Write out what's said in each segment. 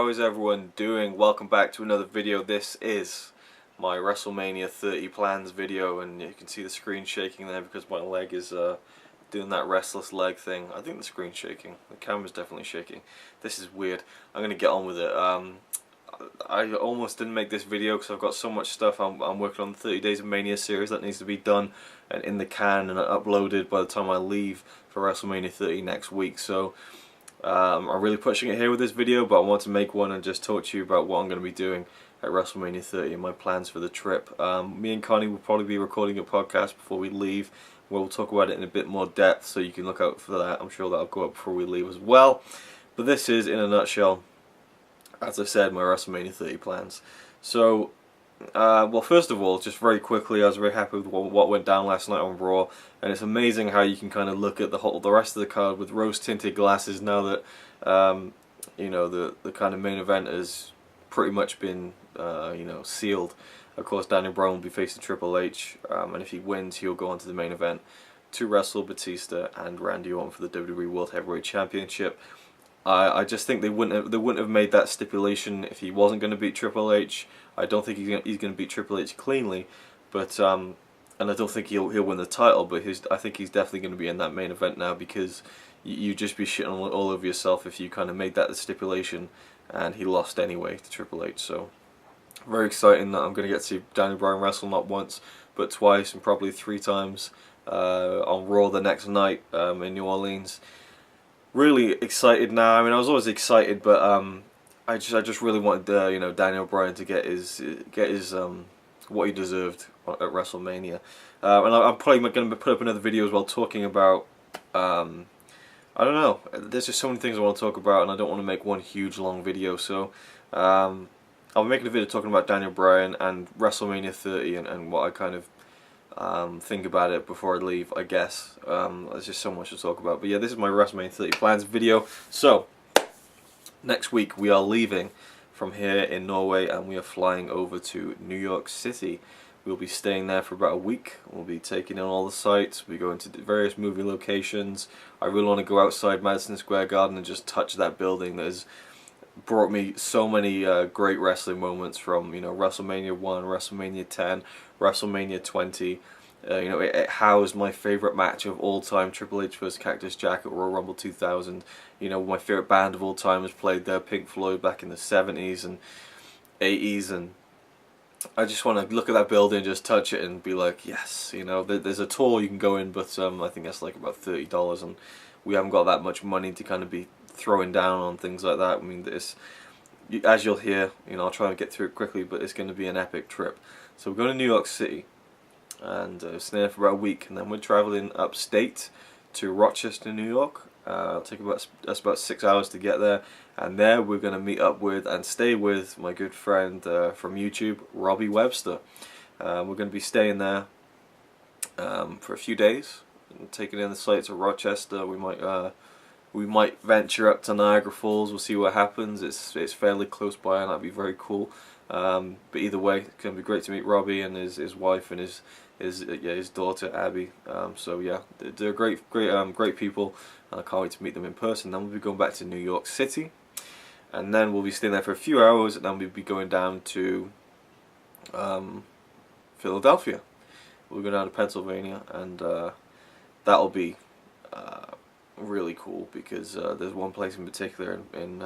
how is everyone doing? Welcome back to another video. This is my WrestleMania XXX Plans video, and you can see the screen shaking there because my leg is doing that restless leg thing. I think the screen's shaking. The camera's definitely shaking. This is weird. I'm going to get on with it. I almost didn't make this video because I've got so much stuff. I'm working on the 30 Days of Mania series that needs to be done and in the can and uploaded by the time I leave for WrestleMania 30 next week. So I'm really pushing it here with this video, but I want to make one and just talk to you about what I'm going to be doing at WrestleMania 30 and my plans for the trip. Me and Connie will probably be recording a podcast before we leave where we'll talk about it in a bit more depth, so you can look out for that. I'm sure that'll go up before we leave as well. But this is, in a nutshell, as I said, my WrestleMania 30 plans. So, well, first of all, just very quickly, I was very happy with what went down last night on Raw, and it's amazing how you can kind of look at the rest of the card with rose-tinted glasses now that you know, the kind of main event has pretty much been you know, sealed. Of course, Daniel Bryan will be facing Triple H, and if he wins, he'll go on to the main event to wrestle Batista and Randy Orton for the WWE World Heavyweight Championship. I just think they wouldn't have made that stipulation if he wasn't going to beat Triple H. I don't think he's going to beat Triple H cleanly, but and I don't think he'll win the title. But I think he's definitely going to be in that main event now, because you just be shitting all over yourself if you kind of made that the stipulation and he lost anyway to Triple H. So very exciting that I'm going to get to see Daniel Bryan wrestle not once but twice and probably 3 times on Raw the next night in New Orleans. Really excited now. I mean, I was always excited, but I just really wanted you know, Daniel Bryan to get his what he deserved at WrestleMania. And I'm probably going to put up another video as well talking about I don't know. There's just so many things I want to talk about, and I don't want to make one huge long video. So I'll be making a video talking about Daniel Bryan and WrestleMania 30 and what I kind of think about it before I leave, I guess. There's just so much to talk about. But yeah, this is my WrestleMania 30 plans video. So next week we are leaving from here in Norway and we are flying over to New York City. We'll be staying there for about a week. We'll be taking in all the sights. We'll be going to various movie locations. I really want to go outside Madison Square Garden and just touch that building that has brought me so many great wrestling moments, from, you know, WrestleMania 1, WrestleMania 10, WrestleMania 20. You know, it housed my favorite match of all time, Triple H vs Cactus Jack at Royal Rumble 2000. You know, my favorite band of all time has played there, Pink Floyd, back in the 70s and 80s, and I just want to look at that building, just touch it and be like, yes. You know, there's a tour you can go in, but I think that's like about $30, and we haven't got that much money to kind of be throwing down on things like that. I mean, as you'll hear, you know, I'll try and get through it quickly, but it's going to be an epic trip. So we're going to New York City and stay there for about a week, and then we're traveling upstate to Rochester, New York. It'll take about 6 hours to get there, and there we're going to meet up with and stay with my good friend from YouTube, Robbie Webster. We're going to be staying there for a few days, and taking in the sights of Rochester. We might venture up to Niagara Falls. We'll see what happens. It's fairly close by, and that'd be very cool. But either way, it's going to be great to meet Robbie and his wife and his daughter Abby. So yeah, they're great people, and I can't wait to meet them in person. Then we'll be going back to New York City, and then we'll be staying there for a few hours, and then we'll be going down to Philadelphia. We'll go down to Pennsylvania, and that'll be really cool, because there's one place in particular in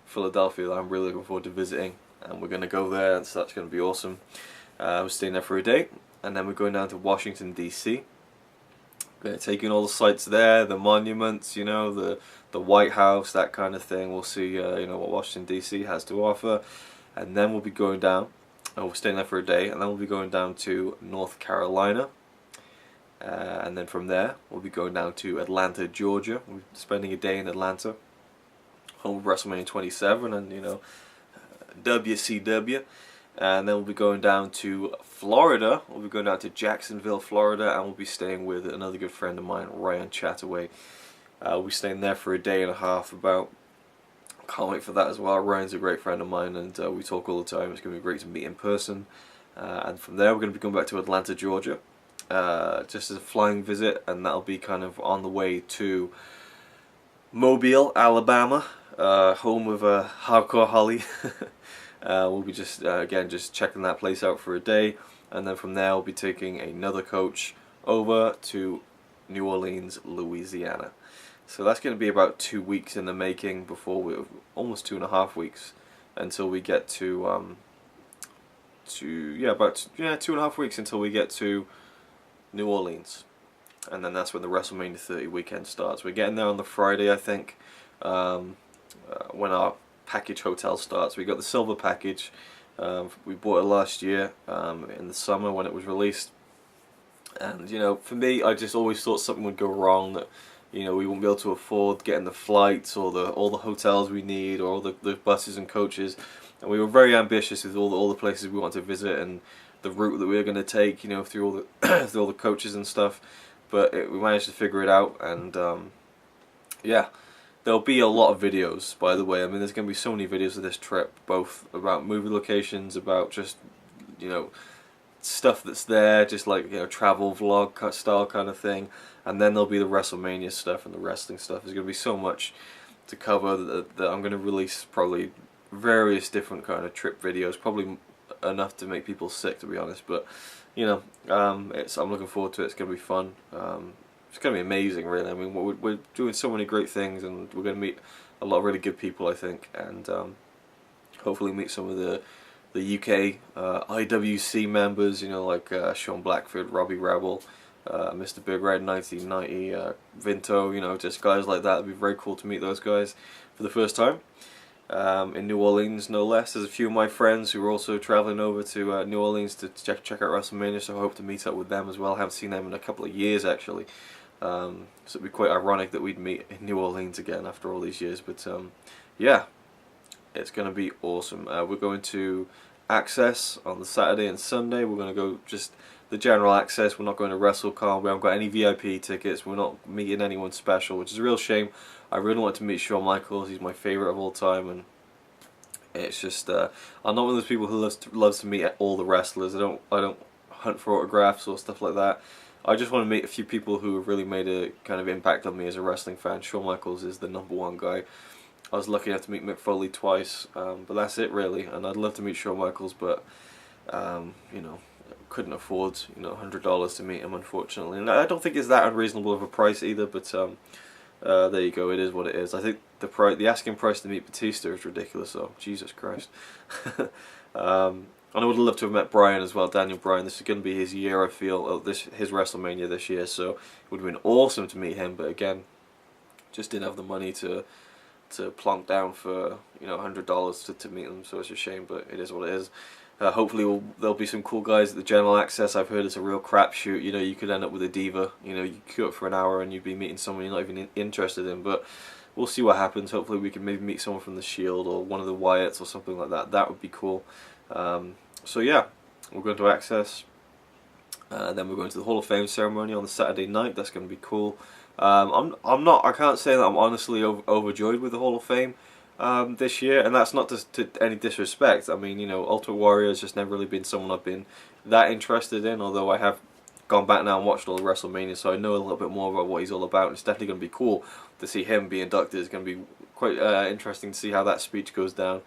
Philadelphia that I'm really looking forward to visiting, and we're going to go there, and so that's going to be awesome. We're staying there for a day, and then we're going down to Washington, D.C. We're taking all the sights there, the monuments, you know, the White House, that kind of thing. We'll see you know, what Washington, D.C. has to offer, and then we'll be going down, and we're staying there for a day, and then we'll be going down to North Carolina. And then from there, we'll be going down to Atlanta, Georgia. We're spending a day in Atlanta, home of WrestleMania 27, and, you know, WCW. And then we'll be going down to Florida. We'll be going down to Jacksonville, Florida, and we'll be staying with another good friend of mine, Ryan Chataway. We'll be staying there for a day and a half about. Can't wait for that as well. Ryan's a great friend of mine, and we talk all the time. It's going to be great to meet in person. And from there, we're going to be going back to Atlanta, Georgia. Just as a flying visit, and that'll be kind of on the way to Mobile, Alabama, home of Hardcore Holly. We'll be just again just checking that place out for a day, and then from there we'll be taking another coach over to New Orleans, Louisiana. So that's going to be about 2 weeks in the making before we almost 2.5 weeks until we get to about 2.5 weeks until we get to New Orleans, and then that's when the WrestleMania 30 weekend starts. We're getting there on the Friday, I think, when our package hotel starts. We got the silver package. We bought it last year in the summer when it was released, and you know, for me, I just always thought something would go wrong, that you know, we won't be able to afford getting the flights or all the hotels we need, or all the buses and coaches. And we were very ambitious with all the places we wanted to visit and the route that we were going to take, you know, through all the through all the coaches and stuff. But we managed to figure it out, and yeah, there'll be a lot of videos. By the way, I mean, there's going to be so many videos of this trip, both about movie locations, about just, you know, stuff that's there, just like, you know, travel vlog style kind of thing. And then there'll be the WrestleMania stuff and the wrestling stuff. There's going to be so much to cover that I'm going to release probably various different kind of trip videos, probably enough to make people sick, to be honest. But you know, I'm looking forward to it. It's going to be fun. It's going to be amazing, really. I mean, we're doing so many great things, and we're going to meet a lot of really good people, I think, and hopefully meet some of the UK IWC members, you know, like Sean Blackford, Robbie Rebel, Mr. Big Red 1990, Vinto, you know, just guys like that. It'd be very cool to meet those guys for the first time. In New Orleans, no less. There's a few of my friends who are also traveling over to New Orleans to check out WrestleMania, so I hope to meet up with them as well. I haven't seen them in a couple of years, actually. So it'd be quite ironic that we'd meet in New Orleans again after all these years. But yeah, it's going to be awesome. We're going to Access on the Saturday and Sunday. We're going to go just the general access. We're not going to WrestleCon. We haven't got any VIP tickets. We're not meeting anyone special, which is a real shame. I really wanted to meet Shawn Michaels. He's my favourite of all time, and it's just I'm not one of those people who loves to meet all the wrestlers. I don't hunt for autographs or stuff like that. I just want to meet a few people who have really made a kind of impact on me as a wrestling fan. Shawn Michaels is the #1 guy. I was lucky enough to meet Mick Foley twice, but that's it really. And I'd love to meet Shawn Michaels, but you know, couldn't afford, you know, $100 to meet him, unfortunately. And I don't think it's that unreasonable of a price either. But there you go. It is what it is. I think the asking price to meet Batista is ridiculous. So Jesus Christ. And I would have loved to have met Bryan as well, Daniel Bryan. This is going to be his year, I feel, his WrestleMania this year. So it would have been awesome to meet him. But again, just didn't have the money to plonk down for, you know, $100 to meet them. So it's a shame, but it is what it is. Hopefully there'll be some cool guys at the general access. I've heard it's a real crapshoot. You know, you could end up with a diva. You know, you queue up for an hour and you'd be meeting someone you're not even interested in. But we'll see what happens. Hopefully we can maybe meet someone from the Shield or one of the Wyatts or something like that. That would be cool. So yeah, we're going to access. Then we're going to the Hall of Fame ceremony on the Saturday night. That's going to be cool. I can't say that I'm honestly overjoyed with the Hall of Fame this year, and that's not to any disrespect. I mean, you know, Ultimate Warrior has just never really been someone I've been that interested in, although I have gone back now and watched all the WrestleMania, so I know a little bit more about what he's all about. It's definitely going to be cool to see him be inducted. It's going to be quite interesting to see how that speech goes down.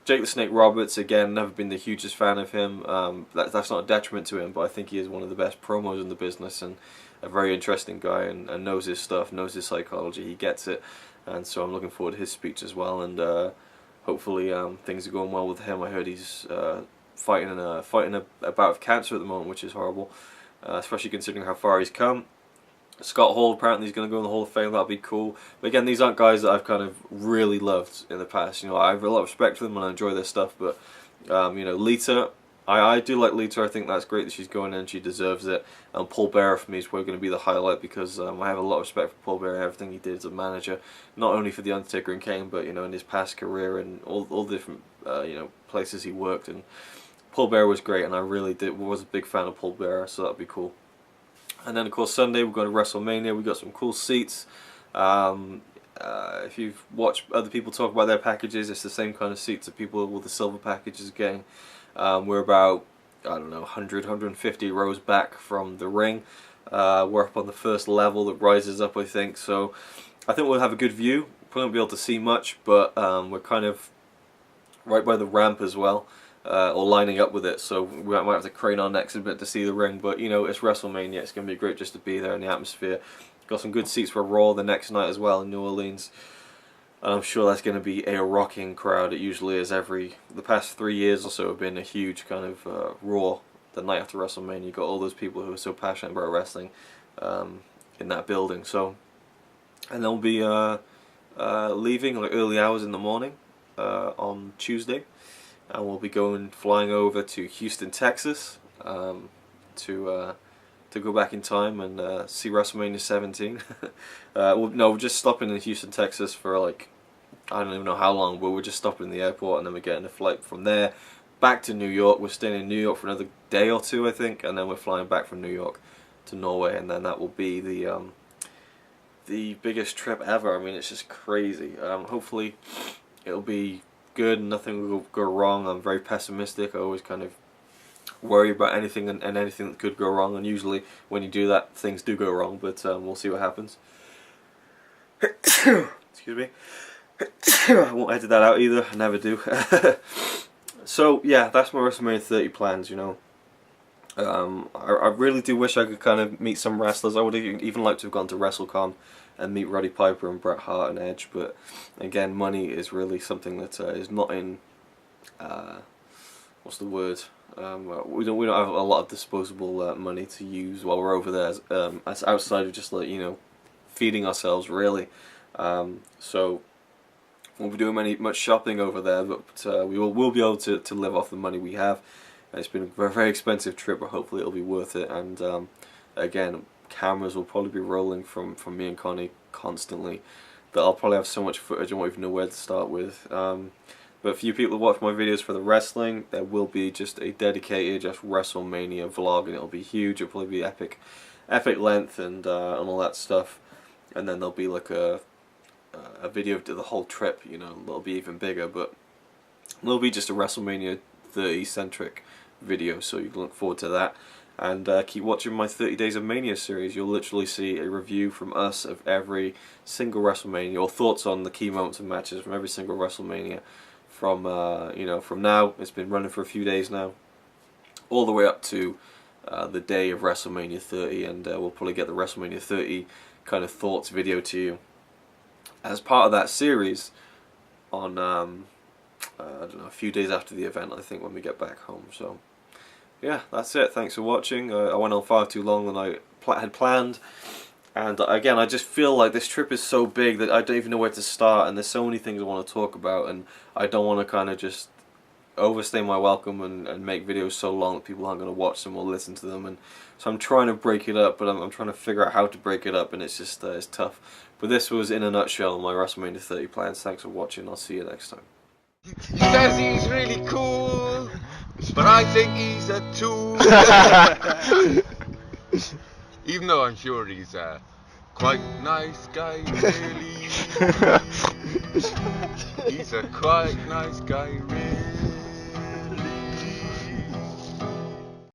Jake the Snake Roberts, again, never been the hugest fan of him. That's not a detriment to him, but I think he is one of the best promos in the business and a very interesting guy, and knows his stuff, knows his psychology, he gets it. And so I'm looking forward to his speech as well, and hopefully things are going well with him. I heard he's fighting a bout of cancer at the moment, which is horrible, especially considering how far he's come. Scott Hall apparently is going to go in the Hall of Fame. That'll be cool. But again, these aren't guys that I've kind of really loved in the past. You know, I have a lot of respect for them and I enjoy their stuff. But you know, Lita, I do like Lita. I think that's great that she's going in. She deserves it. And Paul Bearer for me is probably going to be the highlight, because I have a lot of respect for Paul Bearer and everything he did as a manager, not only for the Undertaker and Kane, but you know, in his past career and all the different you know, places he worked. And Paul Bearer was great, and I really was a big fan of Paul Bearer. So that'd be cool. And then of course Sunday we're going to WrestleMania. We've got some cool seats. If you've watched other people talk about their packages, it's the same kind of seats that people with the silver packages are getting. We're about, I don't know, 150 rows back from the ring. We're up on the first level that rises up, I think. So I think we'll have a good view. won't be able to see much, but we're kind of right by the ramp as well, or lining up with it, so we might have to crane our necks a bit to see the ring, but you know, it's WrestleMania, it's going to be great just to be there in the atmosphere. Got some good seats for Raw the next night as well in New Orleans. I'm sure that's going to be a rocking crowd. It usually is. The past 3 years or so have been a huge kind of Raw the night after WrestleMania. You got all those people who are so passionate about wrestling in that building. So, and they'll be leaving like early hours in the morning on Tuesday, and we'll be flying over to Houston, Texas, to go back in time and see WrestleMania 17. We're just stopping in Houston, Texas for like, I don't even know how long, but we're just stopping in the airport, and then we're getting a flight from there back to New York. We're staying in New York for another day or two, I think, and then we're flying back from New York to Norway, and then that will be the biggest trip ever. I mean, it's just crazy. Hopefully it'll be good and nothing will go wrong. I'm very pessimistic. I always kind of worry about anything and anything that could go wrong, and usually when you do that, things do go wrong, but we'll see what happens. Excuse me. I won't edit that out either, I never do. So yeah, that's my WrestleMania 30 plans, you know. I really do wish I could kind of meet some wrestlers. I would even like to have gone to WrestleCon and meet Roddy Piper and Bret Hart and Edge, but again, money is really something that is not in, what's the word? We don't have a lot of disposable money to use while we're over there, as outside of just like, you know, feeding ourselves really. So won't be doing much shopping over there, but we will be able to live off the money we have. It's been a very expensive trip, but hopefully it'll be worth it. And again, cameras will probably be rolling from me and Connie constantly, that I'll probably have so much footage I won't even know where to start with. But for you people who watch my videos for the wrestling, there will be just a dedicated WrestleMania vlog, and it'll be huge. It'll probably be epic length and all that stuff. And then there'll be like a video of the whole trip, you know, that'll be even bigger. But it'll be just a WrestleMania 30 centric video, so you can look forward to that. And keep watching my 30 Days of Mania series. You'll literally see a review from us of every single WrestleMania, or thoughts on the key moments and matches from every single WrestleMania. From you know, from now, it's been running for a few days now, all the way up to the day of WrestleMania 30, and we'll probably get the WrestleMania 30 kind of thoughts video to you as part of that series on I don't know, a few days after the event, I think, when we get back home. So yeah, that's it. Thanks for watching. I went on far too long than I had planned. And again, I just feel like this trip is so big that I don't even know where to start, and there's so many things I want to talk about, and I don't want to kind of just overstay my welcome and make videos so long that people aren't going to watch them or listen to them. And so I'm trying to break it up, but I'm trying to figure out how to break it up, and it's just it's tough. But this was, in a nutshell, my WrestleMania 30 plans. Thanks for watching. I'll see you next time. He says he's really cool, but I think he's a tool. Even though I'm sure he's a quite nice guy, really. He's a quite nice guy, really.